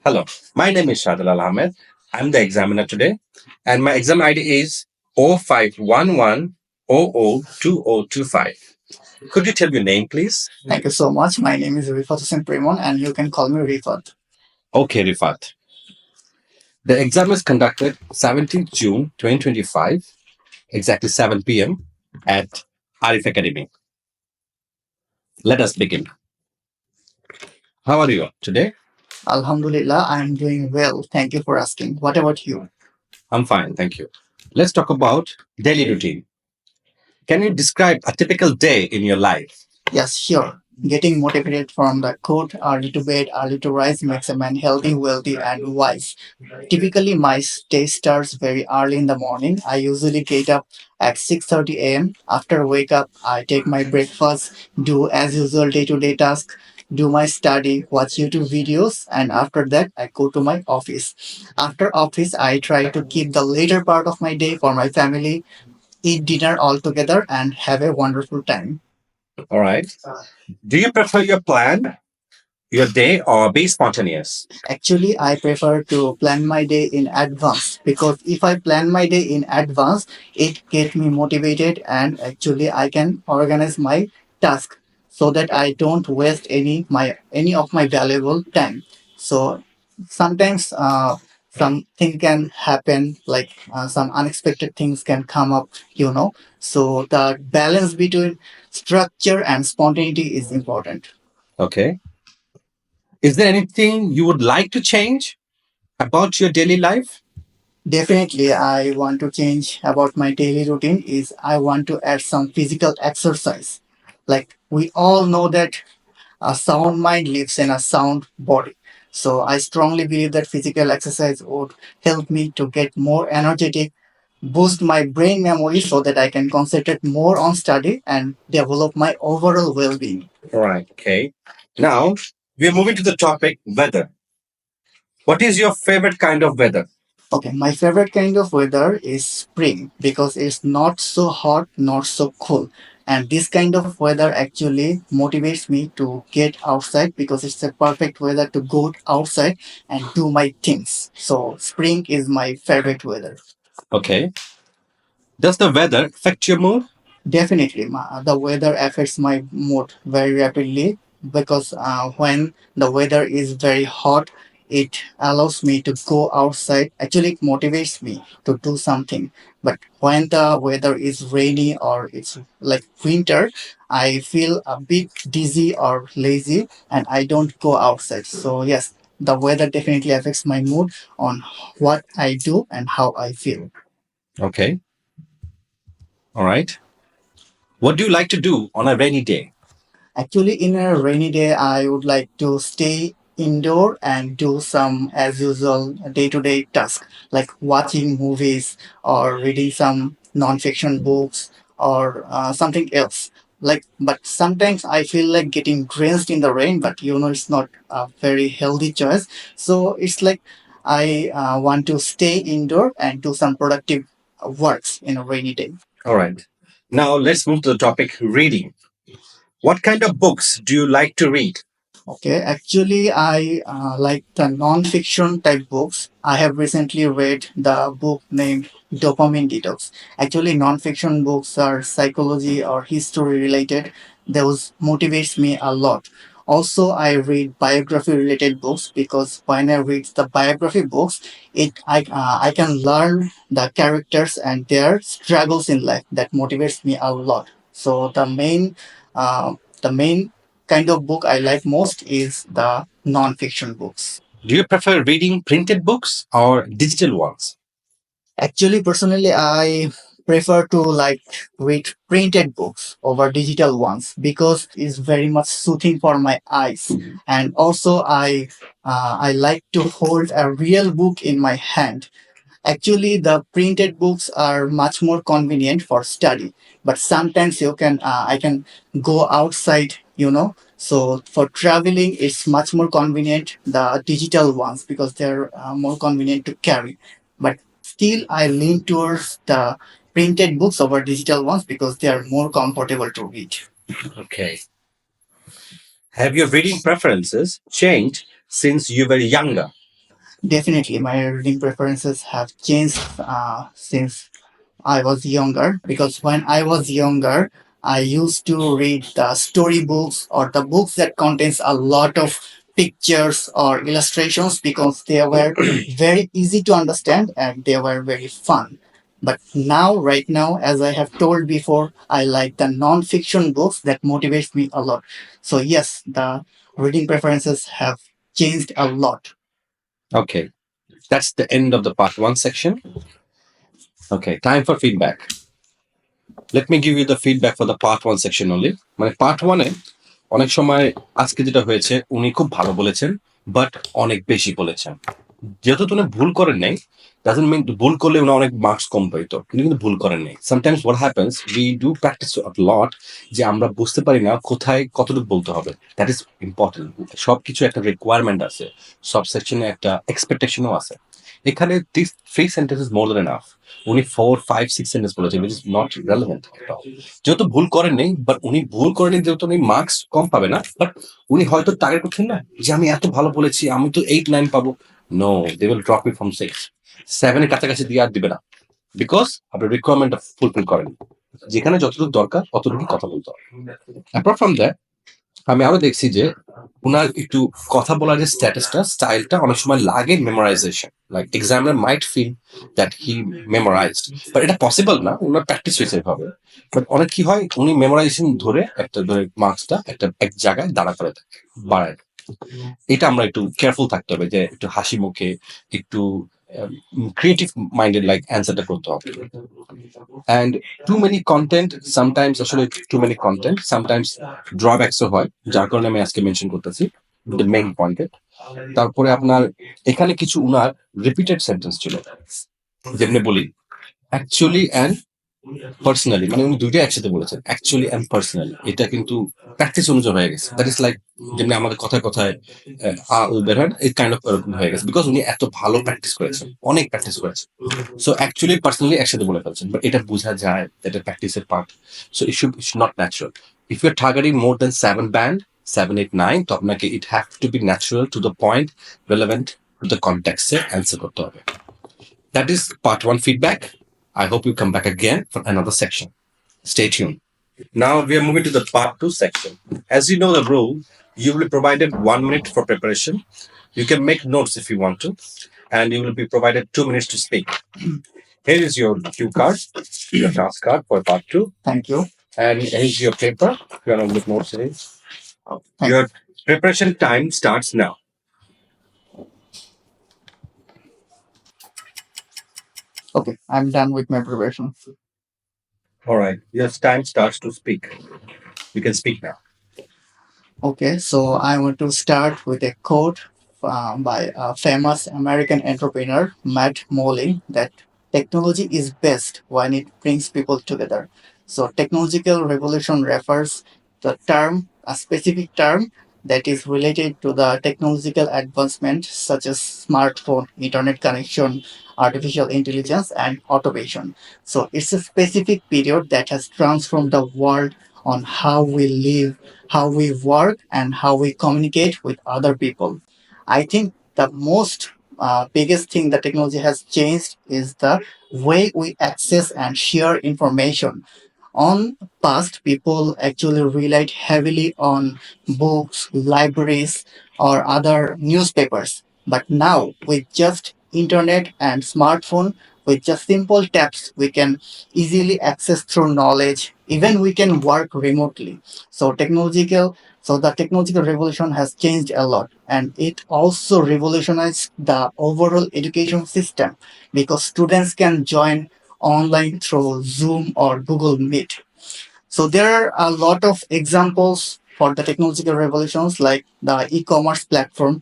Hello, my name is Shadalal Ahmed. I'm the examiner today, and my exam ID is 0511002025. Could you tell your name, please? Thank you so much. My name is Rifat Hussain Primon, and you can call me Rifat. Okay, Rifat. The exam is conducted 17th June 2025, exactly 7 p.m. at Arif Academy. Let us begin. How are you today? Alhamdulillah, I am doing well. Thank you for asking. What about you? I'm fine, thank you. Let's talk about daily routine. Can you describe a typical day in your life? Yes, sure. Getting motivated from the quote early to bed, early to rise makes a man healthy, wealthy, and wise. Typically, my day starts very early in the morning. I usually get up at 6:30 a.m. After wake up, I take my breakfast, do as usual day-to-day tasks, do my study, watch YouTube videos, and after that, I go to my office. After office, I try to keep the later part of my day for my family, eat dinner all together, and have a wonderful time. All right. Do you prefer your plan, your day, or be spontaneous? Actually, I prefer to plan my day in advance because if I plan my day in advance, it gets me motivated and actually I can organize my task so that I don't waste any of my valuable time. So sometimes something can happen like some unexpected things can come up, So the balance between structure and spontaneity is important. Okay. Is there anything you would like to change about your daily life? Definitely, I want to change about my daily routine is I want to add some physical exercise. Like we all know that a sound mind lives in a sound body. So I strongly believe that physical exercise would help me to get more energetic, boost my brain memory so that I can concentrate more on study and develop my overall well-being. All right. Okay. Now we are moving to the topic weather. What is your favorite kind of weather? Okay, my favorite kind of weather is spring because it's not so hot, not so cool. And this kind of weather actually motivates me to get outside because it's a perfect weather to go outside and do my things. So, spring is my favorite weather. Okay. Does the weather affect your mood? Definitely, the weather affects my mood very rapidly because when the weather is very hot, it allows me to go outside. Actually, it motivates me to do something. But when the weather is rainy or it's like winter, I feel a bit dizzy or lazy and I don't go outside. So, yes, the weather definitely affects my mood on what I do and how I feel. Okay. All right. What do you like to do on a rainy day? Actually, in a rainy day, I would like to stay indoor and do some, as usual, day to day tasks like watching movies or reading some non-fiction books or something else. But sometimes I feel like getting drenched in the rain, but it's not a very healthy choice. So it's like I want to stay indoor and do some productive works in a rainy day. All right. Now let's move to the topic reading. What kind of books do you like to read? Okay, actually, I like the non-fiction type books. I have recently read the book named Dopamine Detox. Actually, non-fiction books are psychology or history related. Those motivates me a lot. Also, I read biography related books because when I read the biography books, I can learn the characters and their struggles in life. That motivates me a lot. So the main kind of book I like most is the non-fiction books. Do you prefer reading printed books or digital ones? Actually, personally, I prefer to read printed books over digital ones because it's very much soothing for my eyes, and also I like to hold a real book in my hand. Actually, the printed books are much more convenient for study, but sometimes I can go outside, So for traveling, it's much more convenient the digital ones because they're more convenient to carry. But still, I lean towards the printed books over digital ones because they are more comfortable to read. Okay. Have your reading preferences changed since you were younger? Definitely, my reading preferences have changed since I was younger, because when I was younger, I used to read the storybooks or the books that contains a lot of pictures or illustrations, because they were very easy to understand and they were very fun. But now, right now, as I have told before, I like the non-fiction books that motivates me a lot. So yes, the reading preferences have changed a lot. Okay, that's the end of the part one section. Okay, time for feedback. Let me give you the feedback for the part one section only. মানে part ওয়ানে অনেক সময় আজকে যেটা হয়েছে উনি খুব ভালো বলেছেন, বাট অনেক বেশি বলেছেন। যেহেতু উনি ভুল করেন নাই, ডাজন্ট মিন ভুল করলে উনি অনেক মার্কস কম পাইতো, কিন্তু কিন্তু ভুল করেন নাই। Sometimes what happens, we do practice lot, যে আমরা বুঝতে পারি না কোথায় কতটুকু বলতে হবে। That is important. সবকিছু একটা রিকোয়ারমেন্ট আছে, সব সেকশনে একটা এক্সপেকটেশনও আছে। এখানে this three sentences more than enough. উনি 4, 5, 6 সেন্টেন্স বলেছেন, উইচ ইজ নট রেলেভেন্ট। যেহেতু ভুল করেন নাই, বাট উনি ভুল করেনি যেহেতু উনি মার্কস কম পাবে না, বাট উনি হয়তো টার্গেট করছেন না যে আমি এত ভালো বলেছি আমি তো 8, 9 পাবো। No, they will drop me from 6, 7 এর কাছাকাছি দিয়ে আর দিবে না, বিকজ আপনার রিকোয়ারমেন্ট ফুলফিল করেন। যেখানে যতটুকু দরকার ততটুকু কথা বলতে হবে। অ্যাপার্ট ফ্রম দ্যাট, আমি আরো দেখছি যে উনার একটু কথা বলার যে স্ট্যাটাসটা, স্টাইলটা অনেক সময় লাগে memorization, like examiner might feel that he memorized, but এটা পসিবল না, উনার প্র্যাকটিস হয়েছে এভাবে। বাট অনেক কি হয়, উনি মেমোরাইজেশন ধরে একটা ধরে মার্কসটা একটা এক জায়গায় দাঁড়া করে দেয়, বাড়ায়। এটা আমরা একটু কেয়ারফুল থাকতে হবে, যে একটু হাসি মুখে একটু ক্রিয়েটিভ মাইন্ডেড লাইক অ্যান্সারটা করতে হবে। And too many content sometimes, আসলে টু মেনি কন্টেন্ট সামটাইমস ড্রব্যাক্সও হয়, যার কারণে আমি আজকে মেনশন করতেছি দ্য মেইন পয়েন্টে। তারপরে আপনার এখানে কিছু উনার রিপিটেড সেন্টেন্স ছিল, যেমনি বলি অ্যাকচুয়ালি অ্যান্ড পার্সোনালি, মানে উনি দুইটাই একসাথে বলেছেন, অ্যাকচুয়ালি অ্যান্ড পার্সোনালি। এটা কিন্তু প্র্যাকটিস অনুযায়ী হয়ে গেছে। দ্যাট ইজ লাইক যেমনি আমাদের কথায় কথায় আ উ বের হয়, এই কাইন্ড অফ এরকম হয়ে গেছে, বিকজ উনি এত ভালো প্র্যাকটিস করেছেন, অনেক প্র্যাকটিস করেছেন। সো অ্যাকচুয়ালি পার্সোনালি একসাথে বলে ফেলছেন, বাট এটা বোঝা যায় এটা প্র্যাকটিসের part. So it's not natural. If you are targeting more than 7 band, 7, 8, 9, তো আপনাকে it have to be natural, to the point, relevant to the কনটেক্সটে অ্যান্সার করতে হবে। That is part one feedback. I hope you come back again for another section. Stay tuned. Now we are moving to the part two section. As you know the rule, you will be provided 1 minute for preparation. You can make notes if you want to, and you will be provided 2 minutes to speak. Here is your cue card, your task card for part two, Thank you. and here's your paper. You are on with notes today. Thank Your preparation time starts now. Okay, I'm done with my preparation. All right, your time starts to speak. You can speak now. Okay, so I want to start with a quote by a famous American entrepreneur, Matt Molling, that technology is best when it brings people together. So, technological revolution refers the term, a specific term that is related to the technological advancement such as smartphone, internet connection, artificial intelligence, and automation. So, it's a specific period that has transformed the world on how we live, how we work, and how we communicate with other people. I think the most biggest thing that technology has changed is the way we access and share information. On past, people actually relied heavily on books, libraries, or other newspapers. But now, with just internet and smartphone, with just simple taps, we can easily access through knowledge. Even we can work remotely. So the technological revolution has changed a lot, and it also revolutionized the overall education system, because students can join online through Zoom or Google Meet. So there are a lot of examples for the technological revolutions, like the e-commerce platform,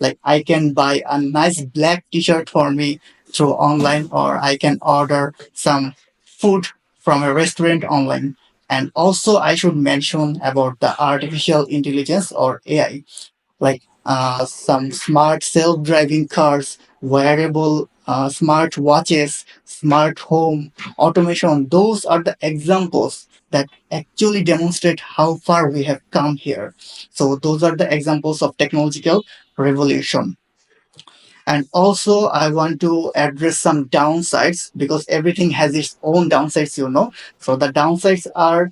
like I can buy a nice black t-shirt for me through online, or I can order some food from a restaurant online. And also I should mention about the artificial intelligence or AI, like some smart self-driving cars, wearable smart watches, smart home, automation. Those are the examples that actually demonstrate how far we have come here. So those are the examples of technological revolution. And also, I want to address some downsides because everything has its own downsides, you know. So the downsides are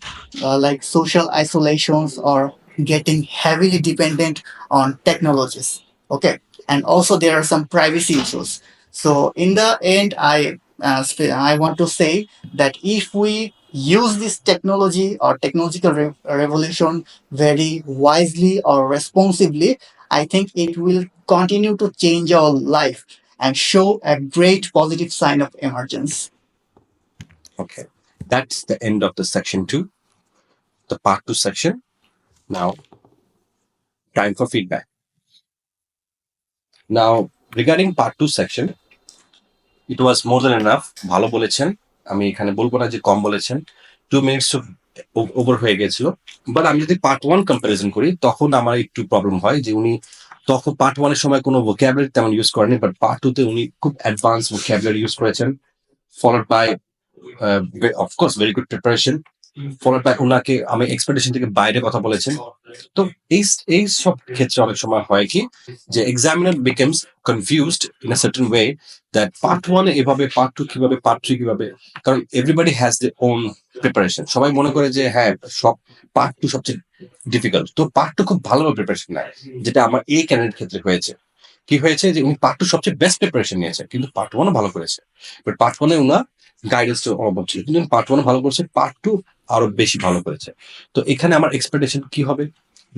like social isolations or getting heavily dependent on technologies. Okay. And also, there are some privacy issues. So in the end, I want to say that if we use this technology or technological revolution very wisely or responsibly, I think it will continue to change our life and show a great positive sign of emergence. Okay. That's the end of the section two, the part two section. Now, time for feedback. Now, regarding part two section, it was more than enough. ভালো বলেছেন। আমি এখানে বলবো না যে কম বলেছেন। 2 minutes over হয়ে গেছিল। বাট আমি যদি পার্ট ওয়ান কম্পারিজন করি তখন আমার একটু প্রবলেম হয় যে উনি তখন পার্ট ওয়ানের সময় কোনো ভোক্যাবুলারি তেমন ইউজ করেনি, বাট পার্ট টু তে উনি খুব অ্যাডভান্স ভোক্যাবুলারি ইউজ করেছেন, followed by of course very good preparation, followed by ওনাকে আমি এক্সপেকটেশন থেকে বাইরে কথা বলেছেন। তো এই এই সব ক্ষেত্রে অনেক সময় হয় কি যে examiner becomes confused in a certain way that part one এভাবে, পার্ট টু কিভাবে, পার্ট থ্রি কিভাবে, কারণ everybody has the own preparation. সবাই মনে করে যে হ্যাঁ সব পার্ট টু সবচেয়ে ডিফিকাল্ট, তো পার্ট টু খুব ভালোভাবে প্রিপারেশন নেয়, যেটা আমার এই ক্যান্ডিডেট ক্ষেত্রে হয়েছে। কি হয়েছে যে উনি পার্ট টু সবচেয়ে বেস্ট প্রিপারেশন নিয়েছে, কিন্তু পার্ট ওয়ানও ভালো করেছে, বাট পার্ট ওয়ানে উনার গাইডেন্স অভাব ছিল, কিন্তু পার্ট ওয়ান ভালো করেছে, পার্ট টু আরো বেশি ভালো করেছে। তো এখানে আমার এক্সপেকটেশন কি হবে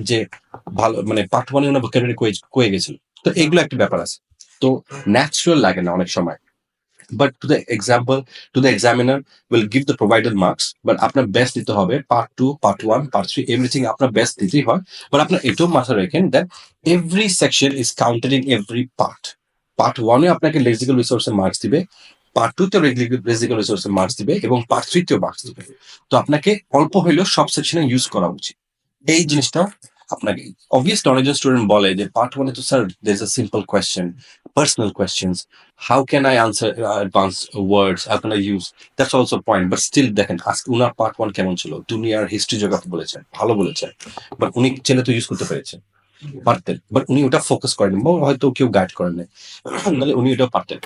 যে ভালো মানে পার্ট ওয়ানে ওনার ভোকাবুলারি কয়ে গেছিল। তো এগুলো একটা ব্যাপার আছে। তো ন্যাচারাল লাগে না অনেক সময়, but to the example, to the examiner will give the provided marks, but আপনার বেস্ট দিতে হবে। Part two, part one, part three, everything আপনার বেস্ট দিতেই হয়, বাট আপনার এটাও মাথায় রাখেন that every section is counted in every part. Part ওয়ানে আপনাকে লেক্সিক্যাল রিসোর্সের মার্কস দিবে, পার্ট টু তে লেক্সিক্যাল রিসোর্সের মার্কস দিবে, এবং পার্ট থ্রিতেও মার্কস দিবে। তো আপনাকে অল্প হইলেও সব সেকশনে ইউজ করা উচিত। এই জিনিসটা আপনাকে, অবভিয়াসলি অনেকজন স্টুডেন্ট বলে যে পার্ট ওয়ানে তো sir there is a simple question, personal questions, how can I answer advance words, how can I use, that's also point. But still দেখেন আজকে উনার পার্ট ওয়ান কেমন ছিল, দুনিয়ার হিস্ট্রি জোগ্রাফি বলেছেন, ভালো বলেছেন, বাট উনি ছেলে তো ইউজ করতে পেরেছেন, পারতেন, বাট উনি ওটা ফোকাস করেন, বা হয়তো কেউ গাইড করেন নাই, নাহলে উনি ওটা পারতেন।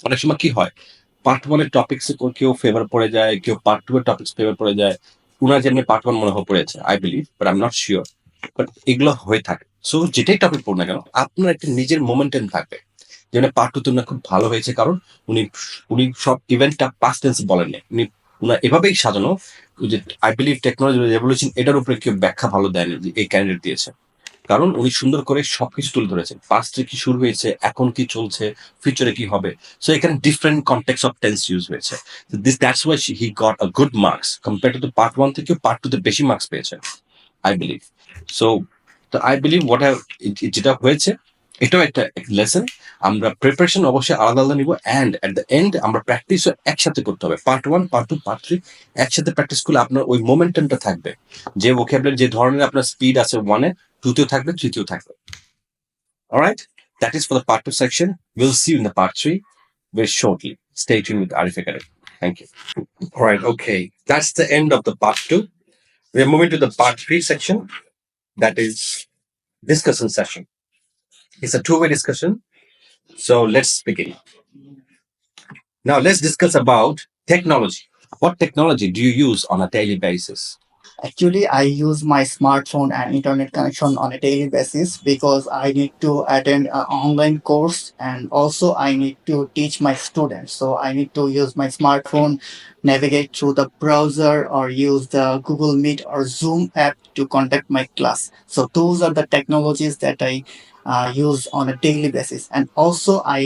অনেক সময় কি হয়, পার্ট ওয়ানের টপিক্স কেউ ফেভার পড়ে যায়, কেউ পার্ট টু এর টপিক্স ফেভার পড়ে যায়, উনার যেমনি পার্ট ওয়ান মনে হয় পড়েছে I believe, but I am not sure, but এগুলো হয়ে থাকে। সো যেটাই টপিক পড়ুন না কেন, আপনার একটা নিজের মোমেন্টাম থাকবে, যেমন পার্ট টু তে উনার খুব ভালো হয়েছে, কারণ উনি উনি সব ইভেন্টটা পাস্ট টেন্স বলেননি, উনি উনার এভাবেই সাজানো যে আই বিলিভ টেকনোলজি রেভলিউশন এটার উপরে কেউ ব্যাখ্যা ভালো দেয়নি যে এই ক্যান্ডিডেট দিয়েছে, কারণ উনি সুন্দর করে সবকিছু তুলে ধরেছেন, পাস্টে কি শুরু হয়েছে, এখন কি চলছে, ফিউচারে কি হবে। সো এখানে different context of tense use হয়েছে। This that's why he got a good marks compare to part one থেকে পার্ট টু তে বেশি মার্কস পেয়েছে আই বিলিভ। সো তো আই বিলিভ যেটা হয়েছে এটাও একটা লেসন। আমরা প্রিপারেশন অবশ্যই আলাদা আলাদা নিব, অ্যান্ড এট দ্য এন্ড আমরা প্র্যাকটিসও একসাথে করতে হবে, part one, part two, part three একসাথে প্র্যাকটিস করলে আপনার ওই মোমেন্টামটা থাকবে, যে ভোকাবুলারি যে ধরনের আপনার স্পিড আছে ওয়ানে, টুতেও থাকবে, থ্রিতেও থাকবে। Alright, that is for the part two section. We'll see you in the part three very shortly. Stay tuned with Arif Academy. Thank you. Alright, okay. That's the end of the part two. We are moving to the part three section. That is discussion session. It's a two-way discussion. So let's begin. Now let's discuss about technology. What technology do you use on a daily basis? Actually, I use my smartphone and internet connection on a daily basis because I need to attend an online course and also I need to teach my students. So I need to use my smartphone, navigate through the browser, or use the Google Meet or Zoom app to conduct my class. So those are the technologies that I use on a daily basis. And also I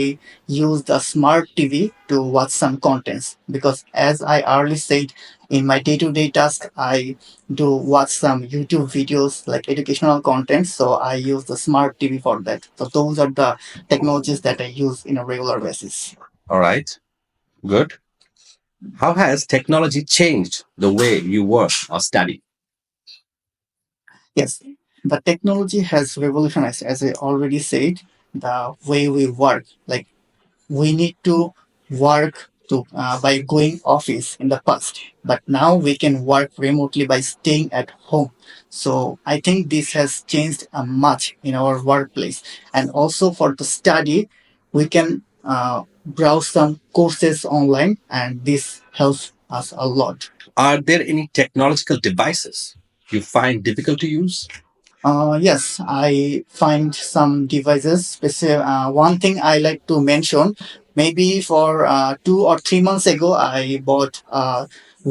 use the smart TV to watch some contents because as I earlier said, in my day-to-day task, I do watch some YouTube videos like educational content. So I use the smart TV for that. So those are the technologies that I use in a regular basis. All right, good. How has technology changed the way you work or study? Yes, the technology has revolutionized, as I already said, the way we work. Like we need to work to by going office in the past, but now we can work remotely by staying at home. So I think this has changed much in our workplace. And also for the study, we can browse some courses online, and this helps us a lot. Are there any technological devices you find difficult to use? Yes, I find some devices. One thing I like to mention, maybe for 2 or 3 months ago, I bought a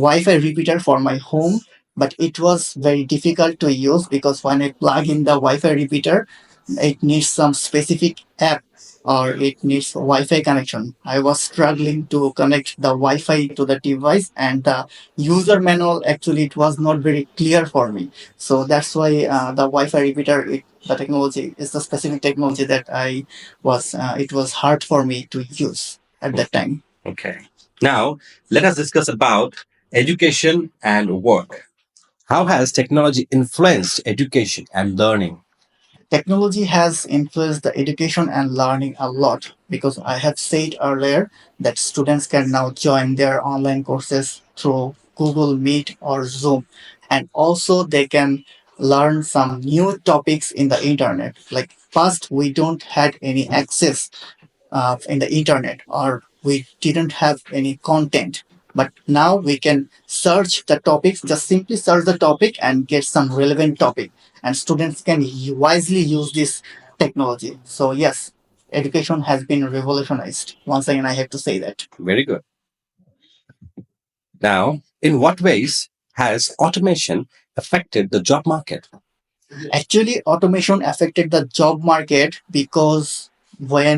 Wi-Fi repeater for my home, but it was very difficult to use because when I plug in the Wi-Fi repeater, it needs some specific app or it needs Wi-Fi connection. I was struggling to connect the Wi-Fi to the device, and the user manual actually it was not very clear for me. So that's why the Wi-Fi repeater, the technology is the specific technology that it was hard for me to use at that time. Okay. Now, let us discuss about education and work. How has technology influenced education and learning? Technology has influenced the education and learning a lot because I have said earlier that students can now join their online courses through Google Meet or Zoom. And also they can learn some new topics in the internet. Like first, we don't had any access in the internet, or we didn't have any content, but now we can search the topics, just simply search the topic and get some relevant topic, and students can wisely use this technology. So yes, education has been revolutionized. Once again, I have to say that. Very good. Now, in what ways has automation affected the job market? Actually, automation affected the job market because when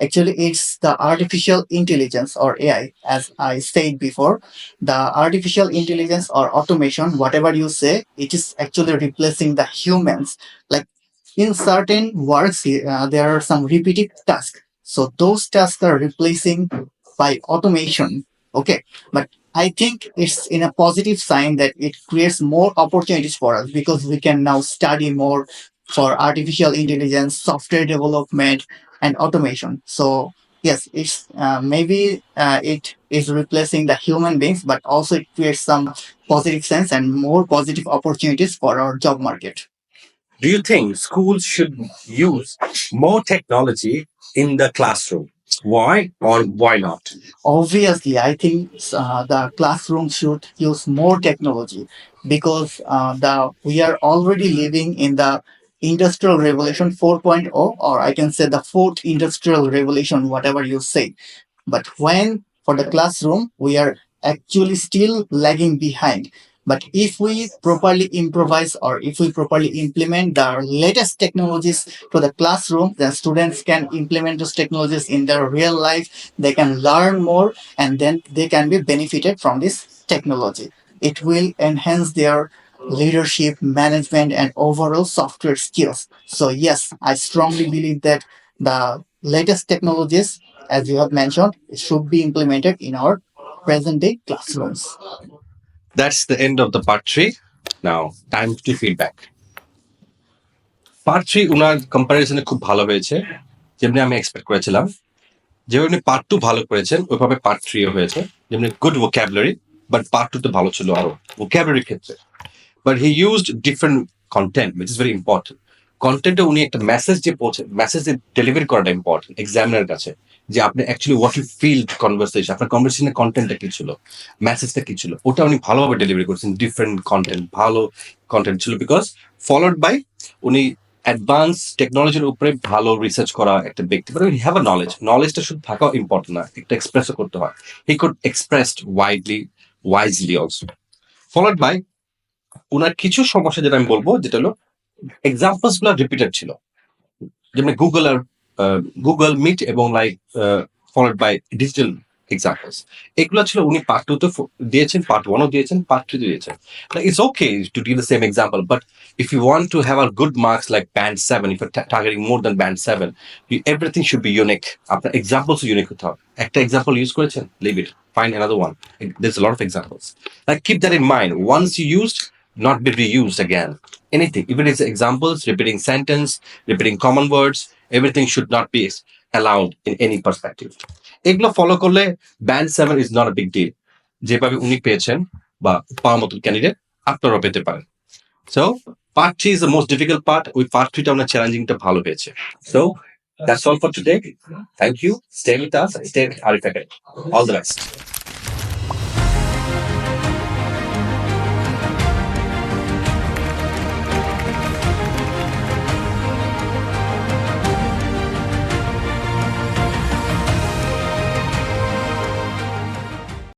actually it's the artificial intelligence or AI, as I said before, the artificial intelligence or automation, whatever you say, it is actually replacing the humans. Like in certain works, there are some repetitive tasks. So those tasks are replacing by automation. Okay, but I think it's in a positive sign that it creates more opportunities for us because we can now study more for artificial intelligence, software development, and automation. So yes, it's maybe it is replacing the human beings, but also it creates some positive sense and more positive opportunities for our job market. Do you think schools should use more technology in the classroom? Why or why not? Obviously, I think the classroom should use more technology because the we are already living in the industrial revolution 4.0, or I can say the fourth industrial revolution, whatever you say. But when for the classroom, we are actually still lagging behind. But if we properly improvise or if we properly implement the latest technologies to the classroom, then students can implement those technologies in their real life. They can learn more, and then they can be benefited from this technology. It will enhance their leadership, management, and overall software skills. So, yes, I strongly believe that the latest technologies, as you have mentioned, should be implemented in our present day classrooms. That's the end of the part 3. Now, time to feedback. Part three উনার কম্পারিজনে খুব ভালো হয়েছে, যেমনি আমি expect করেছিলাম। যেভাবে উনি part two ভালো করেছেন ওইভাবে পার্ট থ্রিও হয়েছে, যেমনি good vocabulary, but part two তো ভালো ছিল আরো ভোক্যাবুলারির ক্ষেত্রে। But he used different content which is very important. কন্টেন্টে উনি একটা মেসেজ যে পৌঁছে, মেসেজ ডেলিভারি করাটা ইম্পর্টেন্ট এক্সামিনার কাছে, যে আপনি actually what you feel conversation, আপনার কনভারসেশনের কন্টেন্টটা কি ছিল, মেসেজটা কি ছিল, ওটা উনি ভালোভাবে ডেলিভারি করেছেন। ডিফারেন্ট কন্টেন্ট, ভালো কন্টেন্ট ছিল, বিকজ ফলোড বাই উনি অ্যাডভান্স টেকনোলজির উপরে ভালো রিসার্চ করা একটা ব্যক্তি। But we have a knowledge, নলেজটা শুধু থাকা ইম্পর্টেন্ট না, একটা এক্সপ্রেসও করতে হয়। He could expressed widely, wisely also. Followed by উনার কিছু সমস্যা, যেটা আমি বলবো, যেটা হলো এক্সাম্পলস গুলো রিপিটেড ছিল, যেমন গুগল আর গুগল মিট এবং like followed by digital examples, এগুলো ছিল উনি পার্ট টু তে দিয়েছেন, পার্ট ওয়ানও দিয়েছেন, পার্ট টু দিয়েছেন। It's okay to give the same example, but if you want to have a good marks like band 7, if you're targeting more than band 7, everything should be unique. আপনার examples unique হতে হবে। একটা example use করেছেন, leave it, find another one. There's a lot of examples. Like keep that in mind. Once you used, not be reused again. Anything, even if it's examples, repeating sentence, repeating common words, everything should not be allowed in any perspective. এগুলো follow করলে band 7 is not a big deal. যেভাবে উনি পেয়েছেন বা পাওয়ার মতো candidate আপনারাও পেতে পারেন। So part three is the most difficult part. ওই পার্ট থ্রিটা আপনার চ্যালেঞ্জিংটা ভালো হয়েছে। So That's all for today. Thank you. Stay with us. Stay with Arif Academy. All the best.